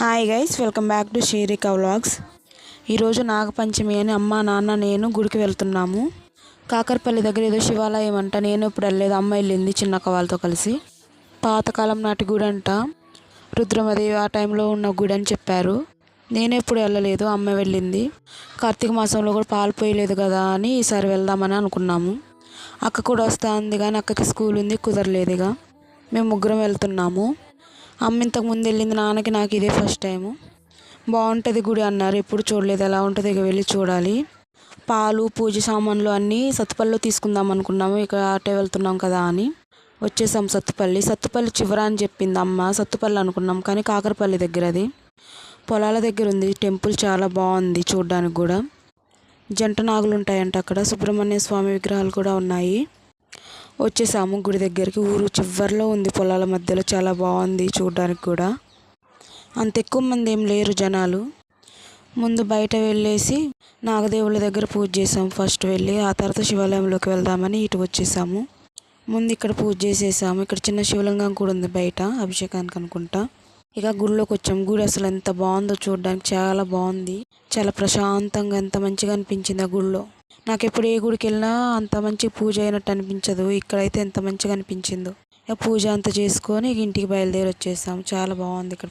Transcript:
Hi guys, welcome back to Sririka vlogs. ఈరోజు నాగపంచమి అని అమ్మ నాన్న నేను గుడికి వెళ్తున్నాము. కాకరపల్లి దగ్గర ఏదో శివాలయం అంట. నేను ఇప్పుడు వెళ్ళలేదు, అమ్మ వెళ్ళింది చిన్నక్క వాళ్ళతో కలిసి. పాతకాలం నాటి గుడి అంట, రుద్రమదేవి ఆ టైంలో ఉన్న గుడి అని చెప్పారు. నేను ఎప్పుడు వెళ్ళలేదు, అమ్మ వెళ్ళింది. కార్తీక మాసంలో కూడా పాలు పోయలేదు కదా అని ఈసారి వెళ్దామని అనుకున్నాము. అక్క కూడా వస్తా ఉంది కానీ అక్కకి స్కూల్ ఉంది, కుదరలేదుగా. మేము ముగ్గురం వెళ్తున్నాము. అమ్మ ఇంతకు ముందు వెళ్ళింది, నాన్నకి నాకు ఇదే ఫస్ట్ టైము. బాగుంటుంది గుడి అన్నారు, ఎప్పుడు చూడలేదు, ఎలా ఉంటుంది ఇక వెళ్ళి చూడాలి. పాలు పూజ సామాన్లు అన్నీ సత్తుపల్లిలో తీసుకుందాం అనుకున్నాము, ఇక్కడ అటే వెళ్తున్నాం కదా అని వచ్చేసాం. సత్తుపల్లి చివర అని చెప్పింది అమ్మ. సత్తుపల్లి అనుకున్నాం కానీ కాకరపల్లి దగ్గర, అది పొలాల దగ్గర ఉంది. టెంపుల్ చాలా బాగుంది చూడడానికి కూడా. జంట నాగులు ఉంటాయంట అక్కడ, సుబ్రహ్మణ్య స్వామి విగ్రహాలు కూడా ఉన్నాయి. వచ్చేసాము గుడి దగ్గరికి. ఊరు చివరిలో ఉంది, పొలాల మధ్యలో. చాలా బాగుంది చూడడానికి కూడా. అంత ఎక్కువ మంది ఏం లేరు జనాలు. ముందు బయట వెళ్ళేసి నాగదేవుల దగ్గర పూజ చేసాము ఫస్ట్ వెళ్ళి. ఆ తర్వాత శివాలయంలోకి వెళ్దామని ఇటు వచ్చేసాము. ముందు ఇక్కడ పూజ చేసేసాము. ఇక్కడ చిన్న శివలింగం కూడా ఉంది బయట, అభిషేకానికి అనుకుంటా. ఇక గుడిలోకి వచ్చాము. గుడి అసలు ఎంత బాగుందో చూడడానికి, చాలా బాగుంది. చాలా ప్రశాంతంగా ఎంత మంచిగా అనిపించింది ఆ గుడిలో. నాకు ఎప్పుడు ఏ గుడికి వెళ్ళినా అంత మంచి పూజ అయినట్టు అనిపించదు, ఇక్కడైతే ఎంత మంచిగా అనిపించిందో. ఇక పూజ అంతా చేసుకొని ఇంటికి బయలుదేరి వచ్చేసాము. చాలా బాగుంది ఇక్కడ.